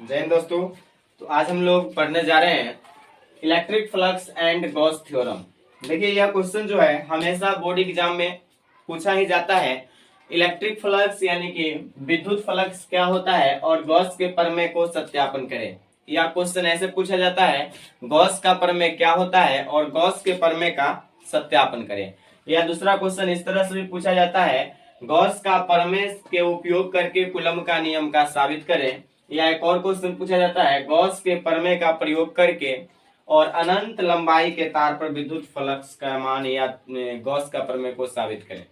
जय हिंद दोस्तों। तो आज हम लोग पढ़ने जा रहे हैं electric flux and Gauss theorem. देखिए यह क्वेश्चन जो है हमेशा बोर्ड एग्जाम में पूछा ही जाता है। इलेक्ट्रिक फ्लक्स यानी कि विद्युत फ्लक्स क्या होता है और गॉस के प्रमेय को सत्यापन करें। यह क्वेश्चन ऐसे पूछा जाता है, गॉस का प्रमेय क्या होता है और गॉस के प्रमेय का सत्यापन करें। या दूसरा क्वेश्चन इस तरह से भी पूछा जाता है, गॉस का प्रमेय के उपयोग करके कूलम्ब का नियम का साबित करें। या एक और क्वेश्चन पूछा जाता है, गॉस के प्रमेय का प्रयोग करके और अनंत लंबाई के तार पर विद्युत फ्लक्स का मान या गॉस का प्रमेय को साबित करें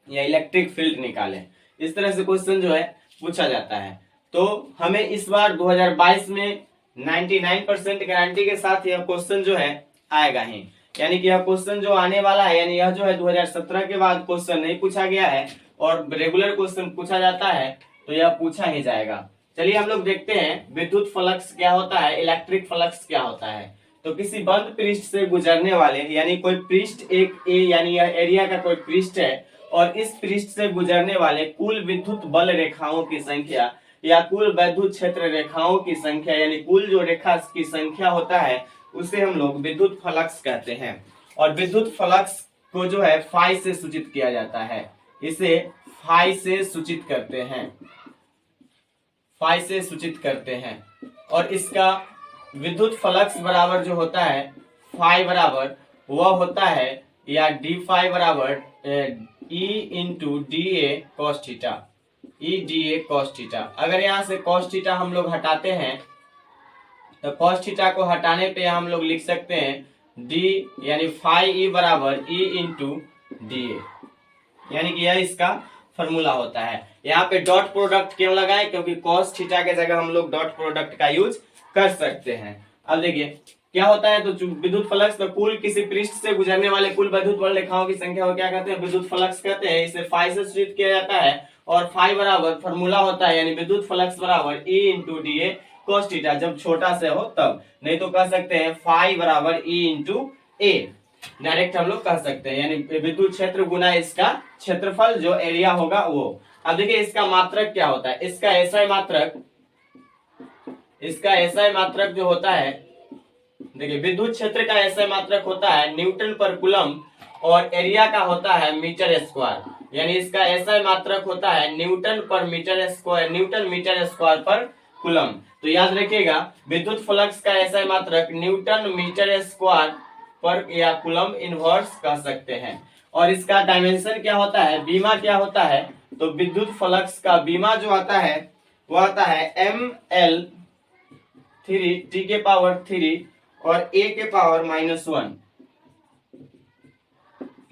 या इलेक्ट्रिक फील्ड निकालें। इस तरह से क्वेश्चन जो है पूछा जाता है। तो हमें इस बार 2022 में 99% गारंटी के साथ यह क्वेश्चन जो है आएगा ही, यानी कि यह क्वेश्चन जो आने वाला है, यानी यह जो है 2017 के बाद क्वेश्चन नहीं पूछा गया है और रेगुलर क्वेश्चन पूछा जाता है, तो यह पूछा ही जाएगा। चलिए हम लोग देखते हैं विद्युत फ्लक्स क्या होता है, इलेक्ट्रिक फ्लक्स क्या होता है। तो किसी बंद पृष्ठ से गुजरने वाले, यानी कोई पृष्ठ एक ए यानी यह एरिया का कोई पृष्ठ है और इस पृष्ठ से गुजरने वाले कुल विद्युत बल रेखाओं की संख्या या कुल विद्युत क्षेत्र रेखाओं की संख्या, यानी कुल जो रेखा की संख्या होता है उसे हम लोग विद्युत फ्लक्स कहते हैं। और विद्युत फ्लक्स को जो है फाई से सूचित किया जाता है, इसे फाई से सूचित करते हैं, फाई से सूचित करते हैं। और इसका विद्युत फ्लक्स बराबर जो होता है फाई बराबर वह होता है या डी फाई बराबर E into D A cos theta, E D A cos theta. अगर यहाँ से कॉस थीटा हम लोग हटाते हैं तो कॉस थीटा को हटाने पे हम लोग लिख सकते हैं डी यानी फाई ई बराबर ई इंटू डी ए, यानी कि यह इसका फॉर्मूला होता है। यहाँ पे डॉट प्रोडक्ट क्यों लगाए, क्योंकि कॉस थीटा के जगह हम लोग डॉट प्रोडक्ट का यूज कर सकते हैं। अब देखिए क्या होता है, तो विद्युत फ्लक्स तो कुल किसी पृष्ठ से गुजरने वाले कुल विद्युत बल रेखाओं की संख्या को क्या कहते हैं, विद्युत फ्लक्स कहते हैं। इसे फाई से सूचित किया जाता है और फाई बराबर फॉर्मूला होता है यानी विद्युत फ्लक्स बराबर E into D A cos theta, जब छोटा से हो तब, नहीं तो कह सकते हैं फाई बराबर ई इंटू ए, डायरेक्ट हम लोग कह सकते हैं, यानी विद्युत क्षेत्र गुना इसका क्षेत्रफल जो एरिया होगा वो। अब देखिए इसका मात्रक क्या होता है, इसका एसआई मात्रक जो होता है, देखिए विद्युत क्षेत्र का एसआई मात्रक होता है न्यूटन पर कूलम और एरिया का होता है मीटर स्क्वायर, यानी इसका एसआई मात्रक होता है newton per metre square, newton metre square पर कूलम। तो याद रखिएगा विद्युत फ्लक्स का एसआई मात्रक न्यूटन मीटर स्क्वायर पर या कूलम इनवर्स कह सकते हैं। और इसका डायमेंशन क्या होता है, बीमा क्या होता है, तो विद्युत फ्लक्स का बीमा जो आता है वो आता है ml 3 t के पावर 3 और a के पावर -1,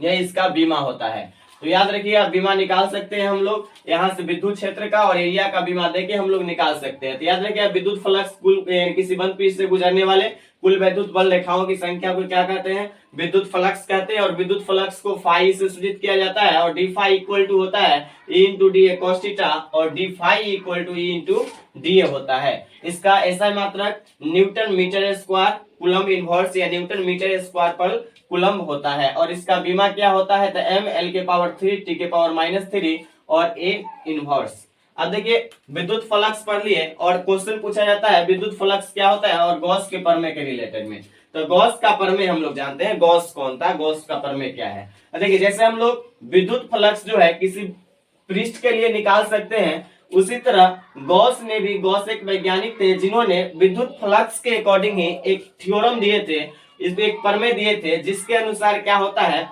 यह इसका बीमा होता है। तो याद रखिए आप बीमा निकाल सकते हैं हम लोग, यहाँ से विद्युत क्षेत्र का और एरिया का बीमा देके हम लोग निकाल सकते हैं। तो याद रखिए विद्युत फ्लक्स कुल किसी बंद पृष्ठ से गुजरने वाले कुल विद्युत बल रेखाओं की संख्या को क्या कहते हैं, विद्युत फ्लक्स कहते हैं। और विद्युत फ्लक्स को फाई से सूचित किया जाता है और डी फाई इक्वल टू होता है E into D A cos theta और D phi equal to E into D A होता है। इसका एसआई मात्रक newton metre square coulomb inverse या न्यूटन मीटर स्क्वायर पर कूलम होता है। और इसका बीमा क्या होता है, तो m l के पावर 3 t के पावर -3 और a इनवर्स। अब देखिए विद्युत फ्लक्स पढ़ लिए और क्वेश्चन पूछा जाता है विद्युत फ्लक्स क्या होता है और गॉस के प्रमेय के रिलेटेड में। तो गॉस का प्रमेय हम लोग जानते हैं, गॉस कौन था, गॉस का प्रमेय क्या है। देखिए जैसे हम लोग विद्युत फ्लक्स जो है किसी पृष्ठ के लिए निकाल सकते हैं, उसी तरह गॉस ने भी, गॉस एक वैज्ञानिक थे जिन्होंने विद्युत फ्लक्स के अकॉर्डिंग ही एक थ्योरम दिए थे, इसमें एक प्रमेय दिए थे जिसके अनुसार क्या होता है,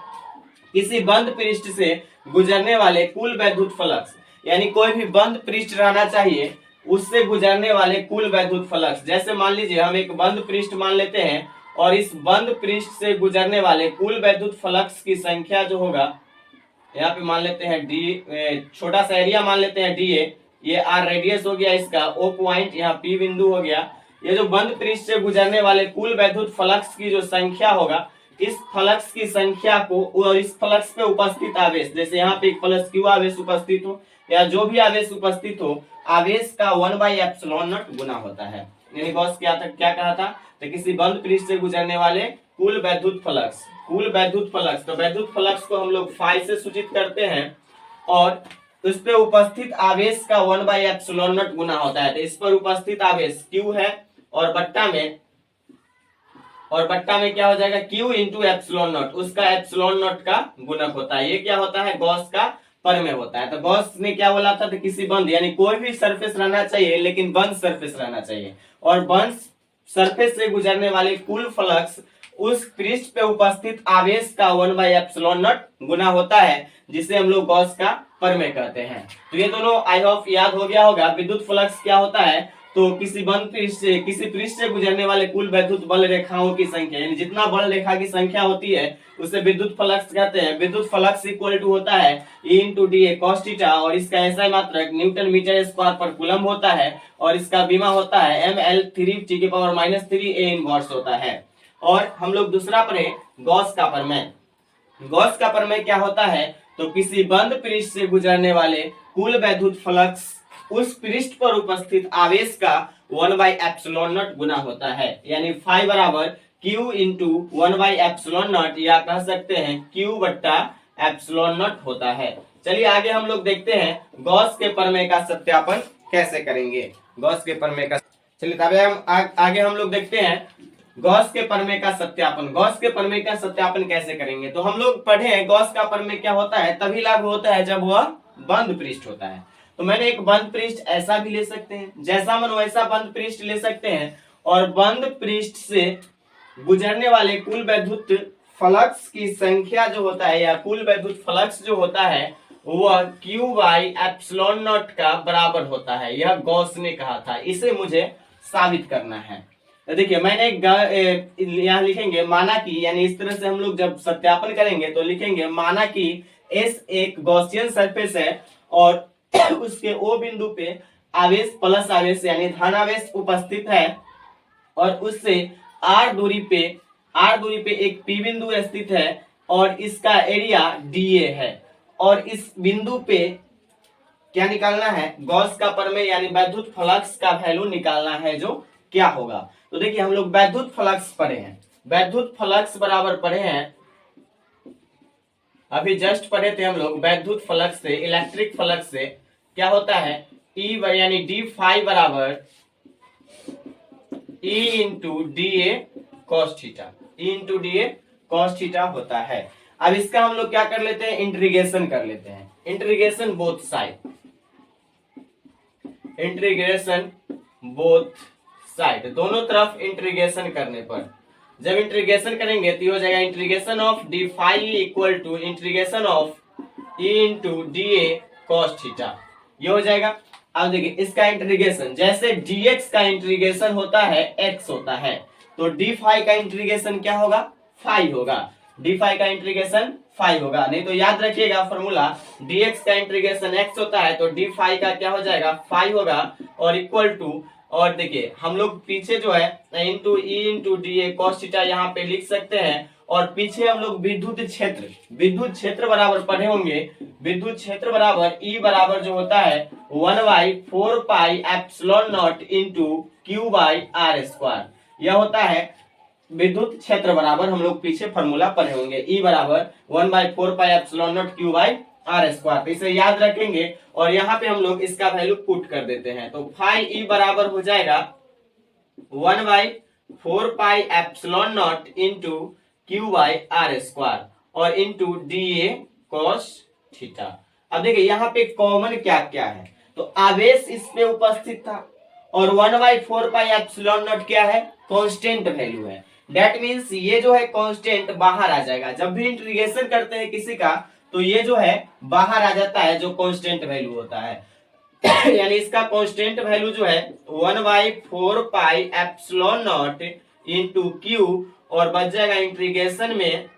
किसी बंद पृष्ठ से गुजरने वाले कुल विद्युत फ्लक्स, यानी कोई भी बंद पृष्ठ रहना चाहिए उससे गुजरने वाले कुल विद्युत फ्लक्स। जैसे मान लीजिए हम एक बंद पृष्ठ मान लेते हैं और इस बंद पृष्ठ से गुजरने वाले कुल विद्युत फ्लक्स की संख्या जो होगा, यहाँ पे मान लेते हैं डी, छोटा सा एरिया मान लेते हैं डी ए, ये आर रेडियस हो गया इसका, ओ पॉइंट यहाँ पी बिंदु हो गया। ये जो बंद पृष्ठ से गुजरने वाले कुल विद्युत फ्लक्स की जो संख्या होगा, इस फ्लक्स की संख्या को और इस फ्लक्स पे उपस्थित आवेश, जैसे यहाँ पे एक प्लस क्यू आवेश उपस्थित हो या जो भी आवेश उपस्थित हो, आवेश का 1/ε0 गुना होता है। यानी गॉस क्या कहा था, तो किसी बंद पृष्ठ से गुजरने वाले कुल विद्युत फ्लक्स, तो विद्युत फ्लक्स को हम लोग फाई से सूचित करते हैं और उस पे उपस्थित आवेश का 1/ε0 गुना होता है। तो इस पर उपस्थित आवेश Q है और बट्टा में क्या हो जाएगा, Q इंटू ε0, उसका ε0 का गुणक होता है। ये क्या होता है, गॉस का प्रमेय होता है। तो गॉस ने क्या बोला था, तो किसी बंद यानी कोई भी सरफेस रहना चाहिए लेकिन बंद सरफेस रहना चाहिए, और बंद सरफेस से गुजरने वाले कुल फ्लक्स उस पृष्ठ पे उपस्थित आवेश का 1/ε0 गुना होता है, जिसे हम लोग गॉस का प्रमेय कहते हैं। तो ये दोनों आई होप याद हो गया होगा। विद्युत फ्लक्स क्या होता है, तो किसी पृष्ठ से गुजरने वाले कुल वैद्युत बल रेखाओं की संख्या, यानी जितना बल रेखा की संख्या होती है उसे विद्युत फ्लक्स कहते हैं। विद्युत फ्लक्स इक्वल टू होता है E into D A cos theta, और इसका ऐसा मात्रक न्यूटन मीटर स्क्वायर पर कूलम होता है, और इसका बीमा होता है ml3 A इनवर्स होता है। और हम लोग दूसरा पढ़े गॉस का प्रमेय। गॉस का प्रमेय क्या होता है, तो किसी बंद पृष्ठ से गुजरने वाले कुल वैद्युत फ्लक्स उस पृष्ठ पर उपस्थित आवेश का 1/ε0 गुना होता है, यानी फाई बराबर Q इंटू 1/ε0, या कह सकते हैं Q बट्टा ε0 होता है। चलिए आगे हम लोग देखते हैं गॉस के प्रमेय का सत्यापन कैसे करेंगे। गॉस के प्रमेय का, चलिए तब हम आगे हम लोग देखते हैं गॉस के प्रमेय का सत्यापन। गॉस के प्रमेय का सत्यापन कैसे करेंगे, तो हम लोग पढ़े हैं गॉस का प्रमेय क्या होता है, तभी लागू होता है जब वह बंद पृष्ठ होता है। तो मैंने एक बंद पृष्ठ ऐसा भी ले सकते हैं, जैसा मन वैसा बंद पृष्ठ ले सकते हैं, और बंद पृष्ठ से गुजरने वाले कुल वैद्युत फ्लक्स की संख्या जो होता है, या कुल वैद्युत फ्लक्स जो होता है, वह Q/ε0 का बराबर होता है। यह गॉस ने कहा था, इसे मुझे साबित करना है। तो देखिए मैंने यहाँ लिखेंगे माना कि, यानी इस तरह से हम लोग जब सत्यापन करेंगे तो लिखेंगे माना कि S एक गॉसियन सरफेस है, और उसके O बिंदु पे आवेश प्लस आवेश यानी धन आवेश उपस्थित है, और उससे R दूरी पे एक P बिंदु स्थित है, और इसका एरिया dA है, और इस बिंदु पे क्या निकालना है, गॉस का प्रमेय यानी वैद्युत फ्लक्स का वैल्यू निकालना है, जो क्या होगा। तो देखिए हम लोग वैद्युत फ्लक्स पढ़े हैं, वैद्युत फ्लक्स बराबर पढ़े हैं, अभी जस्ट पढ़े थे हम लोग वैद्युत फ्लक्स से, इलेक्ट्रिक फ्लक्स से क्या होता है, E यानी डी फाई बराबर E into D A cos theta, E into D A cos theta होता है। अब इसका हम लोग क्या कर लेते हैं, इंटीग्रेशन कर लेते हैं, integration both side, integration both side, दोनों तरफ इंटीग्रेशन करने पर, जब इंटीग्रेशन करेंगे तो हो जाएगा integration of d phi equal to integration of E into D A cos theta, ये हो जाएगा। अब देखिए इसका इंटीग्रेशन, जैसे dx का इंटीग्रेशन होता है x होता है, तो डी फाई का इंटीग्रेशन क्या होगा, फाई होगा, डी फाई का इंटीग्रेशन फाई होगा। नहीं तो याद रखिएगा फॉर्मूला, dx का इंटीग्रेशन x होता है तो डी फाई का क्या हो जाएगा, फाई होगा, और इक्वल टू, और देखिए हम लोग पीछे जो है into E into D A cos theta यहाँ पे लिख सकते हैं, और पीछे हम लोग विद्युत क्षेत्र बराबर पढ़े होंगे, विद्युत क्षेत्र बराबर E बराबर जो होता है 1/4πε0 इंटू Q/r², यह होता है विद्युत क्षेत्र बराबर, हम लोग पीछे फॉर्मूला पढ़े होंगे, E बराबर 1/4πε0 Q/r²। तो इसे याद रखेंगे, और यहाँ पे हम लोग इसका वैल्यू पुट कर देते हैं, तो फाई E बराबर हो जाएगा 1/4πε0 इंटू Q/r² और into D A cos theta. अब देखिए यहाँ पे कॉमन क्या क्या है, तो आवेश इस पे उपस्थित था, और 1/4πε0 क्या है, कांस्टेंट वैल्यू है। दैट मींस ये जो है कांस्टेंट बाहर आ जाएगा, जब भी इंटीग्रेशन करते हैं किसी का तो ये जो है बाहर आ जाता है, जो कांस्टेंट वैल्यू होता है। यानी इसका कांस्टेंट वैल्यू जो है 1/4πε0 इंटू क्यू, और बच जाएगा इंटीग्रेशन में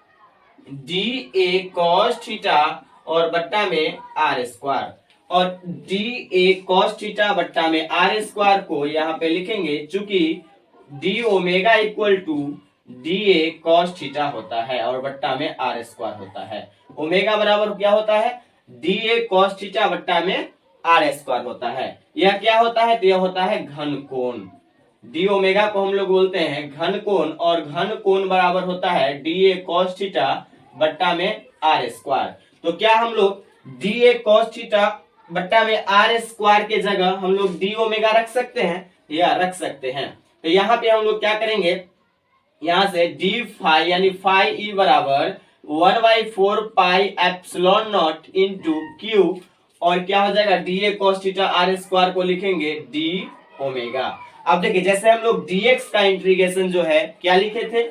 डी ए कॉस थीटा और बट्टा में r², और डी ए कॉस थीटा बट्टा में r² को यहाँ पे लिखेंगे, चूंकि d omega equal to d A cos theta होता है, और बट्टा में r² होता है। ओमेगा बराबर क्या होता है, डी ए कॉस थीटा बट्टा में r² होता है। यह क्या होता है, तो यह होता है घन कोण, डी ओमेगा को हम लोग बोलते हैं घन कोण, और घन कोण बराबर होता है डी ए कॉस थीटा बट्टा में r²। तो क्या हम लोग डी ए कॉस थीटा बट्टा में आर स्क्वायर के जगह हम लोग डी ओमेगा रख सकते हैं या रख सकते हैं। तो यहाँ पे हम लोग क्या करेंगे, यहां से डी फाई यानी फाई ई बराबर 1/4 pi epsilon naught into Q, और क्या हो जाएगा d A cos theta R square को लिखेंगे डी ओमेगा। अब देखिए जैसे हम लोग dx का इंटीग्रेशन जो है क्या लिखे थे,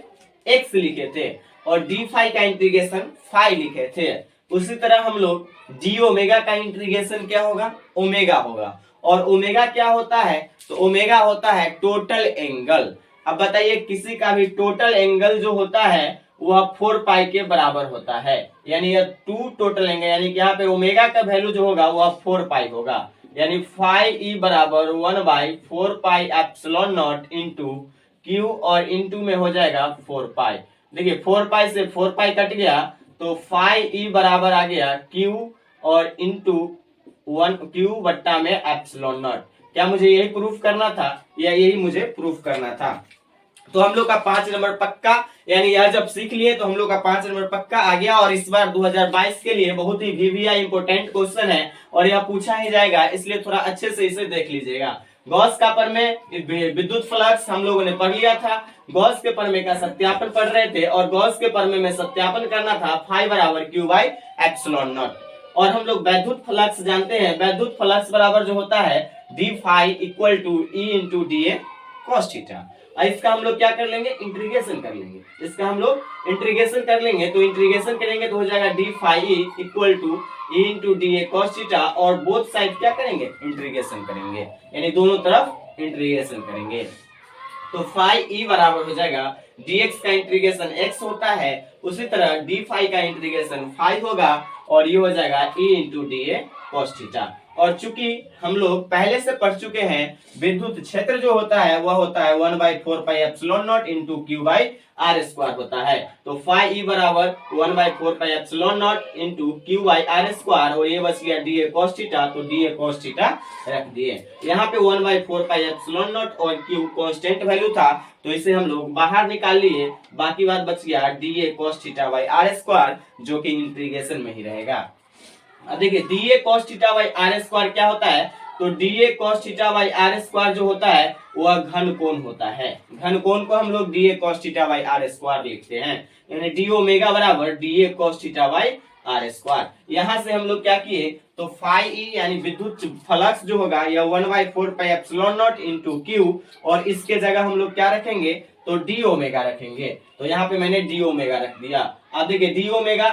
x लिखे थे, और डी फाई का इंटीग्रेशन फाई लिखे थे, उसी तरह हम लोग डी ओमेगा का इंटीग्रेशन क्या होगा, ओमेगा होगा। और ओमेगा क्या होता है, तो ओमेगा होता है टोटल एंगल। अब बताइए किसी का भी टोटल एंगल जो होता है वह 4 पाई के बराबर होता है, यानी यह 2 टोटल एंगल, यानी कि यहाँ पे ओमेगा का वैल्यू जो होगा वह 4 पाई होगा, यानी फाई ई बराबर 1/4 pi epsilon naught into Q, और इंटू में हो जाएगा 4 पाई। देखिए 4 पाई से 4 पाई कट गया, तो फाई ई बराबर आ गया क्यू और इंटू 1 क्यू बट्टा में एप्सिलॉन नॉट। क्या मुझे यही प्रूफ करना था, या यही मुझे प्रूफ करना था? तो हम लोग का 5 नंबर पक्का, यानी यह जब सीख लिए तो हम लोग का 5 नंबर पक्का आ गया। और इस बार 2022 के लिए बहुत ही वीवीआई इंपोर्टेंट क्वेश्चन है और यह पूछा ही जाएगा, इसलिए थोड़ा अच्छे से इसे देख लीजिएगा। गॉस का प्रमेय, विद्युत फ्लक्स हम लोगों ने पढ़ लिया था, गॉस के प्रमेय का सत्यापन पढ़ रहे थे, और गॉस के प्रमेय में सत्यापन करना था फाई बराबर क्यू बाई एप्सिलॉन नॉट। और हम लोग वैद्युत फ्लक्स जानते हैं, वैद्युत फ्लक्स बराबर जो होता है d phi equal to E into D A cos theta. इसका हम लोग क्या कर लेंगे, इंटीग्रेशन कर लेंगे, इसका हम लोग इंटीग्रेशन कर लेंगे। तो इंटीग्रेशन करेंगे तो हो जाएगा d phi E equal to E into D A cos theta, और बोथ साइड क्या करेंगे, इंटीग्रेशन करेंगे, यानी दोनों तरफ इंटीग्रेशन करेंगे। तो फाई ई बराबर हो जाएगा dx का इंटीग्रेशन x होता है, उसी तरह डी फाई का इंटीग्रेशन फाई होगा, और ये हो जाएगा e into D A cos theta. और चूंकि हम लोग पहले से पढ़ चुके हैं विद्युत क्षेत्र जो होता है वह होता है 1/4 pi epsilon naught into Q by R square होता है। तो फाई ई बराबर 1/4 pi epsilon naught into Q by R square, और ये बच गया डी ए कॉस थीटा, तो डी ए कॉस थीटा रख दिए। यहाँ पे 1/4 पाई एप्सिलॉन नॉट और क्यू कांस्टेंट वैल्यू था, तो इसे हम लोग बाहर निकाल लिए, बाकी बात बच गया d A cos theta by R square, जो कि इंटीग्रेशन में ही रहेगा। अब देखिए d A cos theta by R square क्या होता है, तो d A cos theta by R square जो होता है वह घन कोण होता है। घन कोण को हम लोग d A cos theta by R square लिखते हैं, यानी डी ओमेगा बराबर d A cos theta by R square. यहां से हम लोग क्या किए, तो फाई ई यानी विद्युत फ्लक्स जो होगा यह 1/4 pi epsilon naught into Q, और इसके जगह हम लोग क्या रखेंगे, तो डी ओमेगा रखेंगे। तो यहाँ पे मैंने डी ओमेगा रख दिया। अब देखिए डी ओमेगा,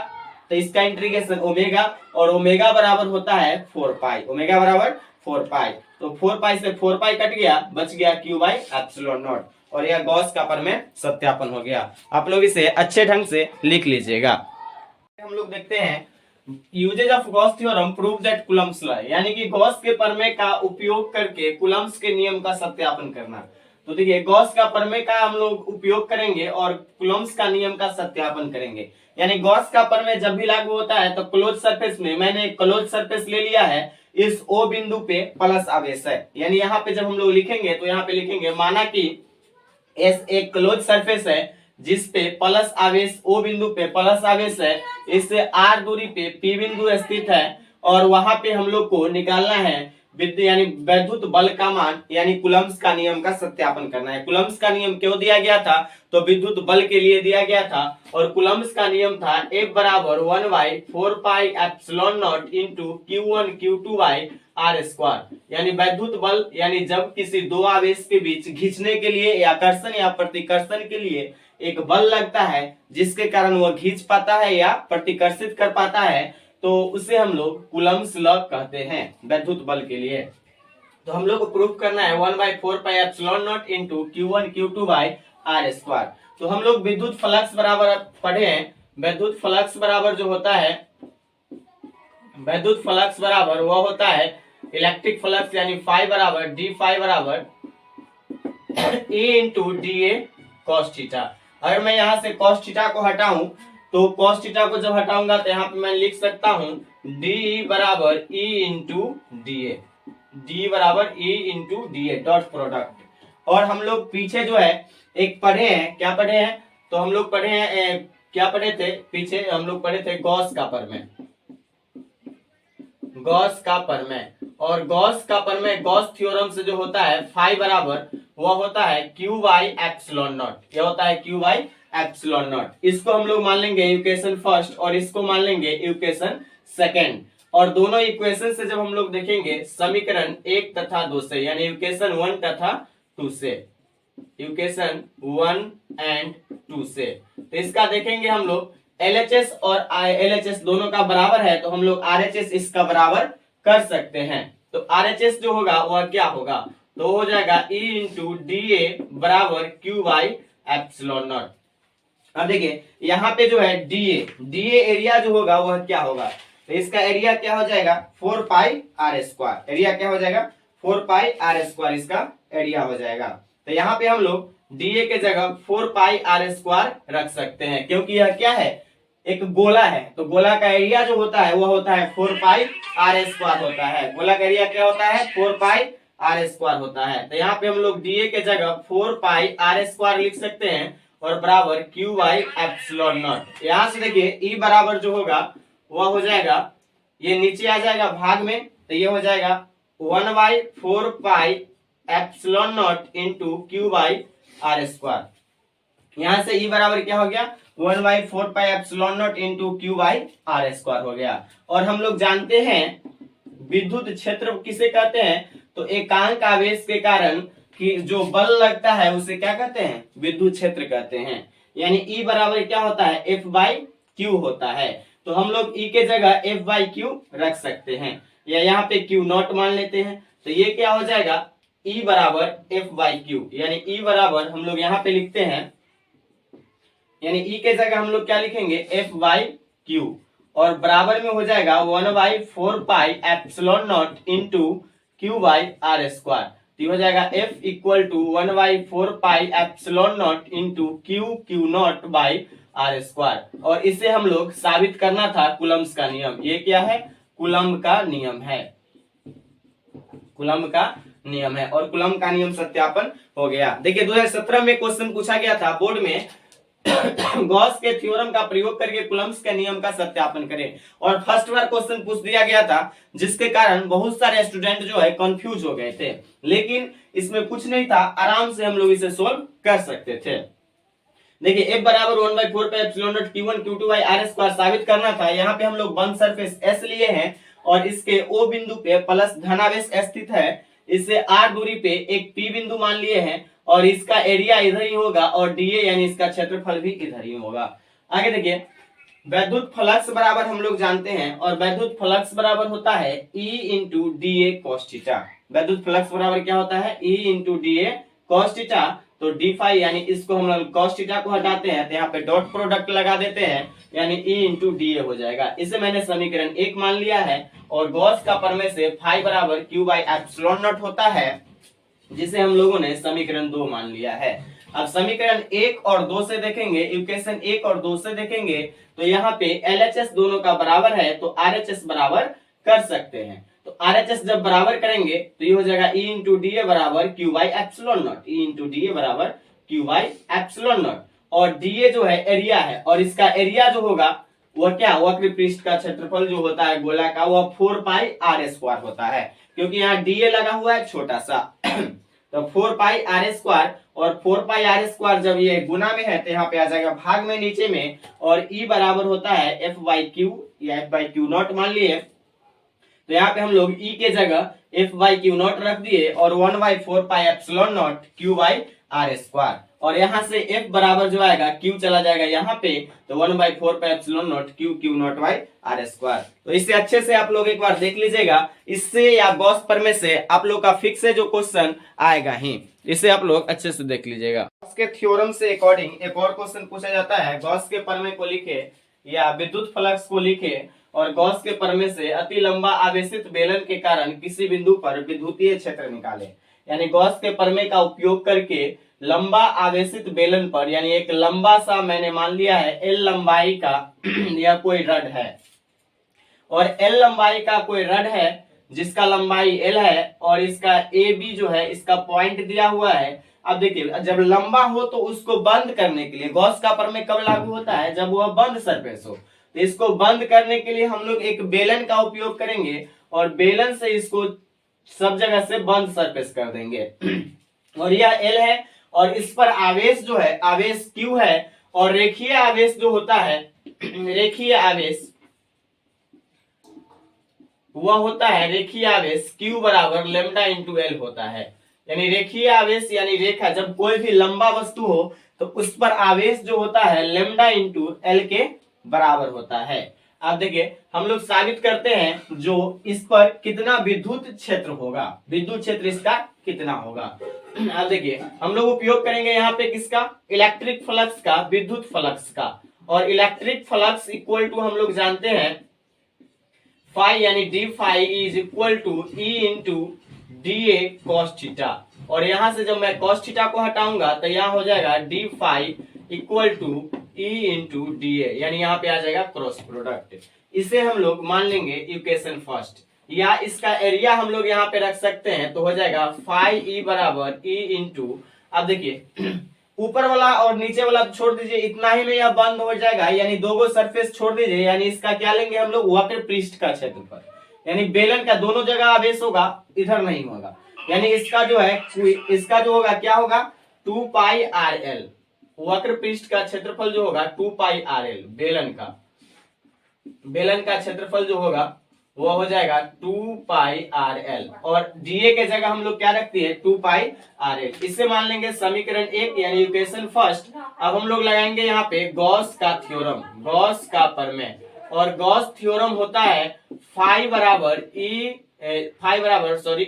तो इसका इंटीग्रेशन ओमेगा, और ओमेगा बराबर होता है 4 पाई, ओमेगा बराबर 4 पाई, तो 4 पाई से 4 पाई कट गया, बच गया क्यू बाई एप्सिलॉन नॉट, और यह गॉस का प्रमेय सत्यापन हो गया। आप लोग इसे अच्छे ढंग से लिख लीजिएगा। हम लोग देखते हैं uses of Gauss theorem prove that Coulomb's law, यानी कि गॉस के प्रमेय का उपयोग करके कूलम्ब्स के नियम का सत्यापन करना। तो देखिए गॉस का प्रमेय का हम लोग उपयोग करेंगे और कूलम्ब्स का नियम का सत्यापन करेंगे। यानी गॉस का प्रमेय जब भी लागू होता है तो क्लोज सरफेस में, मैंने क्लोज सरफेस ले लिया है, इस ओ बिंदु पे प्लस आवेश है, यानी यहाँ पे जब हम लोग लिखेंगे तो यहाँ पे लिखेंगे माना कि एस एक क्लोज सरफेस है जिसपे प्लस आवेश, ओ बिंदु पे प्लस आवेश है, इससे आर दूरी पे पी बिंदु स्थित है, और वहां पे हम लोग को निकालना है विद्युत यानी वैद्युत बल का मान, यानी कूलम्ब्स का नियम का सत्यापन करना है। कूलम्ब्स का नियम क्यों दिया गया था, तो विद्युत बल के लिए दिया गया था, और कूलम्ब्स का नियम था F बराबर 1/4 pi epsilon naught into Q1 Q2 by R square, यानी वैद्युत बल, यानी जब किसी दो आवेश के बीच खींचने के लिए या आकर्षण या प्रतिकर्षण के लिए एक बल लगता है जिसके कारण वह खींच पाता है या प्रतिकर्षित कर पाता है, तो उसे हम लोग कूलम्ब्स लॉ कहते हैं वैद्युत बल के लिए। तो हम लोग को प्रूफ करना है 1/4 pi epsilon naught into Q1 Q2 by R square. तो हम लोग विद्युत फ्लक्स बराबर पढ़े हैं, विद्युत फ्लक्स बराबर जो होता है, विद्युत फ्लक्स बराबर वह होता है इलेक्ट्रिक फ्लक्स, यानी फाई बराबर डी फाई बराबर A into D A cos theta. अगर मैं यहाँ से कॉस थीटा को हटाऊं, तो कॉस थीटा को जब हटाऊंगा तो यहाँ पे मैं लिख सकता हूं डी बराबर E into D A, D बराबर E into D A dot product. और हम लोग पीछे जो है एक पढ़े हैं, क्या पढ़े हैं, तो हम लोग पढ़े हैं क्या पढ़े थे, पीछे हम लोग पढ़े थे गॉस का प्रमेय। गॉस का प्रमेय। और गॉस का प्रमेय गॉस थ्योरम से जो होता है फाई बराबर वह होता है क्यू बाई एप्सिलॉन नॉट। यह होता है क्यू बाई एप्सिलॉन नॉट। इसको हम लोग मान लेंगे इक्वेशन फर्स्ट और इसको मान लेंगे इक्वेशन सेकेंड। और दोनों इक्वेशन से जब हम लोग देखेंगे समीकरण 1 तथा 2 से, यानी इक्वेशन 1 तथा 2 से, इक्वेशन 1 एंड 2 से, तो इसका देखेंगे हम लोग LHS और LHS दोनों का बराबर है, तो हम लोग RHS इसका बराबर कर सकते हैं। तो RHS जो होगा वह क्या होगा, तो हो जाएगा E इंटू DA बराबर Q बाई एप्सिलॉन नॉट। अब देखिए यहाँ पे जो है DA एरिया जो होगा वह क्या होगा, तो इसका एरिया क्या हो जाएगा 4 पाई आर स्क्वायर। एरिया क्या हो जाएगा 4 पाई आर स्क्वायर इसका एरिया हो जाएगा। तो यहाँ पे हम लोग DA के जगह 4 पाई आर स्क्वायर रख सकते हैं, क्योंकि यह क्या है एक गोला है, तो गोला का एरिया जो होता है वह होता है 4 पाई आर स्क्वायर होता है। गोला का एरिया क्या होता है 4 पाई आर स्क्वायर होता है। तो यहाँ पे हम लोग DA के जगह 4 पाई आर स्क्वायर लिख सकते हैं और बराबर Q बाई एप्सिलॉन नॉट। यहाँ से देखिए E बराबर जो होगा वह हो जाएगा, ये नीचे आ जाएगा भाग में, तो ये हो जाएगा 1/4 pi epsilon naught into Q by R square. यहाँ से E बराबर क्या हो गया 1/4 pi epsilon naught into Q by R square हो गया। और हम लोग जानते हैं विद्युत क्षेत्र किसे कहते हैं, तो एकांक आवेश के कारण कि जो बल लगता है उसे क्या कहते हैं विद्युत क्षेत्र कहते हैं। यानी E बराबर क्या होता है F बाई क्यू होता है। तो हम लोग E के जगह F बाई क्यू रख सकते हैं, या यहाँ पे Q नॉट मान लेते हैं, तो ये क्या हो जाएगा E बराबर F बाई क्यू। यानी E बराबर हम लोग यहाँ पे लिखते हैं, यानी E के जगह हम लोग क्या लिखेंगे F बाई क्यू, और बराबर में हो जाएगा 1/4 pi epsilon naught into Q by R square. हो जाएगा F equal to 1/4 pi epsilon naught into Q naught by R square. और इसे हम लोग साबित करना था कूलम्ब का नियम। ये क्या है कूलम्ब का नियम है, कूलम्ब का नियम है, और कूलम्ब का नियम सत्यापन हो गया। देखिए 2017 में क्वेश्चन पूछा गया था बोर्ड में गॉस के थ्योरम का प्रयोग करके कूलम्ब के नियम का सत्यापन करें, और फर्स्ट बार क्वेश्चन पूछ दिया गया था, जिसके कारण बहुत सारे स्टूडेंट जो है कंफ्यूज हो गए थे। लेकिन इसमें कुछ नहीं था, आराम से हम लोग इसे सोल्व कर सकते थे। देखिए F बराबर 1/4 pi epsilon naught Q1 Q2 by R square साबित करना था। यहाँ पे हम लोग बंद सरफेस S लिए हैं और इसके O बिंदु पे प्लस धनावेश स्थित है। इससे R दूरी पे एक P बिंदु मान लिए हैं और इसका एरिया इधर ही होगा और DA यानी इसका क्षेत्रफल भी इधर ही होगा। आगे देखिए वैद्युत फ्लक्स बराबर हम लोग जानते हैं, और वैद्युत फ्लक्स बराबर होता है E into DA cos theta. वैद्युत फ्लक्स बराबर क्या होता है E into DA cos theta. तो डी फाई यानी इसको हम लोग cos थीटा को हटाते हैं तो यहाँ पे डॉट प्रोडक्ट लगा देते हैं, यानी E इंटू DA हो जाएगा। इसे मैंने समीकरण 1 मान लिया है, और गॉस का प्रमेय से फाई बराबर Q बाई एप्सिलॉन नॉट होता है, जिसे हम लोगों ने समीकरण 2 मान लिया है। अब समीकरण 1 और 2 से देखेंगे, इक्वेशन 1 और 2 से देखेंगे तो यहाँ पे LHS दोनों का बराबर है, तो RHS बराबर कर सकते हैं। तो RHS जब बराबर करेंगे तो ये हो जाएगा E इंटू DA बराबर Q by epsilon not. E into DA बराबर Q बाई एप्सिलॉन नॉट, और DA जो है एरिया है, और इसका एरिया जो होगा वह क्या वक्र पृष्ठ का क्षेत्रफल जो होता है गोला का वह 4 पाई आर स्क्वायर होता है, क्योंकि यहाँ DA लगा हुआ है छोटा सा तो 4 पाई आर स्क्वायर, और 4 पाई आर स्क्वायर जब ये गुना में है तो यहाँ पे आ जाएगा भाग में नीचे में, और E बराबर होता है F बाई क्यू या F बाई क्यू नॉट मान लिए। तो यहाँ पे हम लोग E के जगह F बाई क्यू नॉट रख दिए और 1/4 pi epsilon naught Q by R square, और यहाँ से F बराबर जो आएगा Q चला जाएगा यहाँ पे, तो 1/4 pi epsilon naught Q naught by R square. तो इसे अच्छे से आप लोग एक बार देख लीजिएगा, इससे या गॉस प्रमेय से आप लोग का फिक्स है जो क्वेश्चन आएगा ही, इसे आप लोग अच्छे से देख लीजिएगा। गॉस के थ्योरम से अकॉर्डिंग एक और क्वेश्चन पूछा जाता है, गॉस के प्रमेय को लिखे या विद्युत फ्लक्स को लिखे, और गॉस के प्रमेय से अति लंबा आवेशित बेलन के कारण किसी बिंदु पर विद्युतीय क्षेत्र निकाले। यानी गॉस के प्रमेय का उपयोग करके लंबा आवेशित बेलन पर, यानी एक लंबा सा मैंने मान लिया है L लंबाई का या कोई रड है, और L लंबाई का कोई रड है जिसका लंबाई L है, और इसका AB जो है इसका पॉइंट दिया हुआ है। अब देखिए जब लंबा हो तो उसको बंद करने के लिए गॉस का प्रमेय कब लागू होता है, जब वह बंद सरफेस हो। तो इसको बंद करने के लिए हम लोग एक बेलन का उपयोग करेंगे, और बेलन से इसको सब जगह से बंद सरफेस कर देंगे। और यह एल है और इस पर आवेश जो है आवेश क्यू है और रेखीय आवेश जो होता है रेखीय आवेश वह होता है रेखीय आवेश Q बराबर लेमडा इंटू एल होता है। यानी रेखीय आवेश यानी रेखा जब कोई भी लंबा वस्तु हो तो उस पर आवेश जो होता है लेमडा इंटू एल के बराबर होता है। अब देखिए हम लोग साबित करते हैं जो इस पर कितना विद्युत क्षेत्र होगा, विद्युत क्षेत्र इसका कितना होगा। अब देखिए हम लोग उपयोग करेंगे यहाँ पे किसका, इलेक्ट्रिक फ्लक्स का, विद्युत फ्लक्स का। और इलेक्ट्रिक फ्लक्स इक्वल टू हम लोग जानते हैं फाई यानी d phi is equal to E into D A cos theta. और यहां से जब मैं कॉस थीटा को हटाऊंगा तो यहाँ हो जाएगा d phi equal to E into D A, यानी यहाँ पे आ जाएगा क्रॉस प्रोडक्ट। इसे हम लोग मान लेंगे इक्वेशन फर्स्ट, या इसका एरिया हम लोग यहाँ पे रख सकते हैं तो हो जाएगा फाई ई बराबर ई इंटू, अब देखिए ऊपर वाला और नीचे वाला छोड़ दीजिए, इतना ही में यह बंद हो जाएगा, यानी दो गो सरफेस छोड़ दीजिए, यानी इसका क्या लेंगे हम लोग वक्र पृष्ठ का क्षेत्रफल, यानी बेलन का दोनों जगह आवेश होगा, इधर नहीं होगा, यानी इसका जो है इसका जो होगा क्या होगा 2 पाई आर एल, वक्र पृष्ठ का क्षेत्रफल जो होगा 2 पाई आर एल, बेलन का क्षेत्रफल जो होगा वो हो जाएगा 2 पाई आर एल, और डीए के जगह हम लोग क्या रखते हैं 2 पाई आर एल। इससे मान लेंगे समीकरण 1 यानी इक्वेशन फर्स्ट। अब हम लोग लगाएंगे यहाँ पे गॉस का थ्योरम, गॉस का प्रमेय, और गॉस थ्योरम होता है फाई बराबर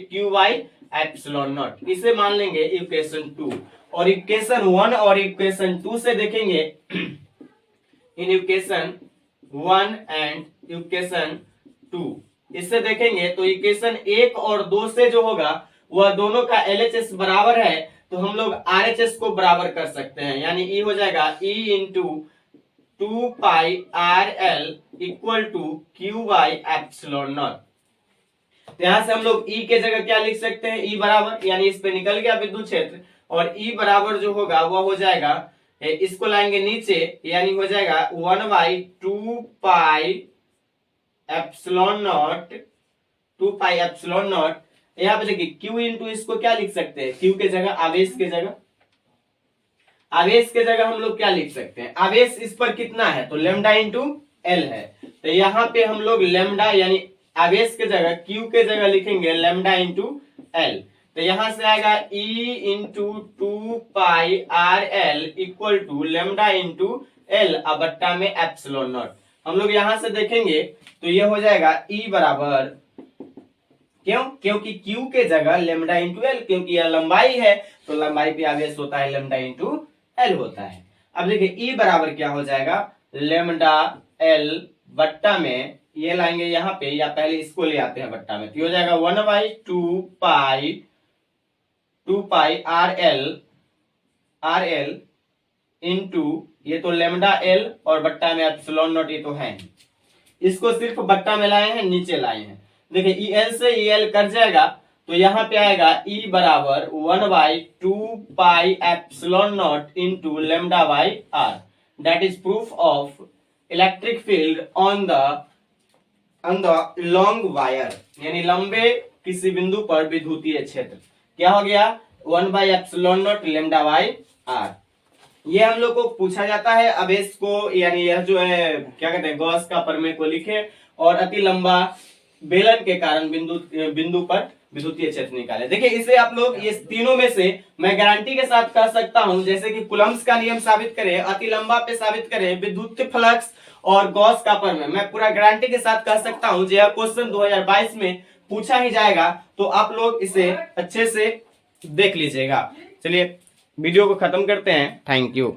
क्यू बाई एप्सिलॉन नॉट। इसे मान लेंगे इक्वेशन 2, और इक्वेशन 1 और इक्वेशन 2 से देखेंगे इन इक्वेशन 1 एंड इक्वेशन 2 इससे देखेंगे तो इक्वेशन 1 और 2 से जो होगा वह दोनों का LHS बराबर है, तो हम लोग RHS को बराबर कर सकते हैं, यानी E हो जाएगा E into 2 pi r l equal to q by epsilon naught. यहां से हम लोग E के जगह क्या लिख सकते हैं, E बराबर, यानी इस पे निकल गया विद्युत क्षेत्र, और E बराबर जो होगा वह हो जाएगा, इसको लाएंगे नीचे, यानी हो जाएगा 1 by 2 pi epsilon not, 2 pi epsilon not. यहाँ पे देखिए Q इंटू इसको क्या लिख सकते हैं, Q के जगह आवेश के जगह हम लोग क्या लिख सकते हैं, आवेश इस पर कितना है तो लेमडा इंटू एल है, तो यहाँ पे हम लोग लेमडा यानी आवेश के जगह Q के जगह लिखेंगे लेमडा इंटू एल, तो यहां से आएगा E into 2 pi r l equal to lambda into l अब बट्टा में एप्सिलॉन नॉट। हम लोग यहां से देखेंगे तो ये हो जाएगा E बराबर, क्योंकि Q के जगह लेमडा इंटू एल, क्योंकि यह लंबाई है तो लंबाई पे आवेश होता है लेमडा इंटू एल होता है। अब देखिए E बराबर क्या हो जाएगा लेमडा एल बट्टा में, ये लाएंगे यहाँ पे, या पहले इसको ले आते हैं बट्टा में, तो हो जाएगा 1 by 2 pi r L into ये तो लेमडा एल और बट्टा में एप्सिलॉन नॉट, ये तो है, इसको सिर्फ बट्टा में लाए हैं, नीचे लाए हैं। देखिए ई एल से ई एल कट जाएगा तो यहाँ पे आएगा E बराबर 1 by 2 pi epsilon naught into lambda by r, that is proof of electric field on the long wire, यानी लंबे किसी बिंदु पर विद्युतीय क्षेत्र क्या हो गया 1 by epsilon naught lambda by r. ये हम लोग को पूछा जाता है आवेश को, यानी यह जो है क्या कहते हैं गॉस का प्रमेय को लिखे और अति लंबा बेलन के कारण बिंदु पर विद्युतीय क्षेत्र निकाले। देखिए इसे आप लोग ये तीनों में से मैं गारंटी के साथ कह सकता हूं, जैसे कि कुलम्स का नियम साबित करें, अति लंबा पे साबित करें, विद्युत फ्लक्स और गॉस का प्रमेय, मैं पूरा गारंटी के साथ कह सकता हूं यह क्वेश्चन 2022 में पूछा ही जाएगा, तो आप लोग इसे अच्छे से देख लीजिएगा। चलिए वीडियो को खत्म करते हैं, थैंक यू।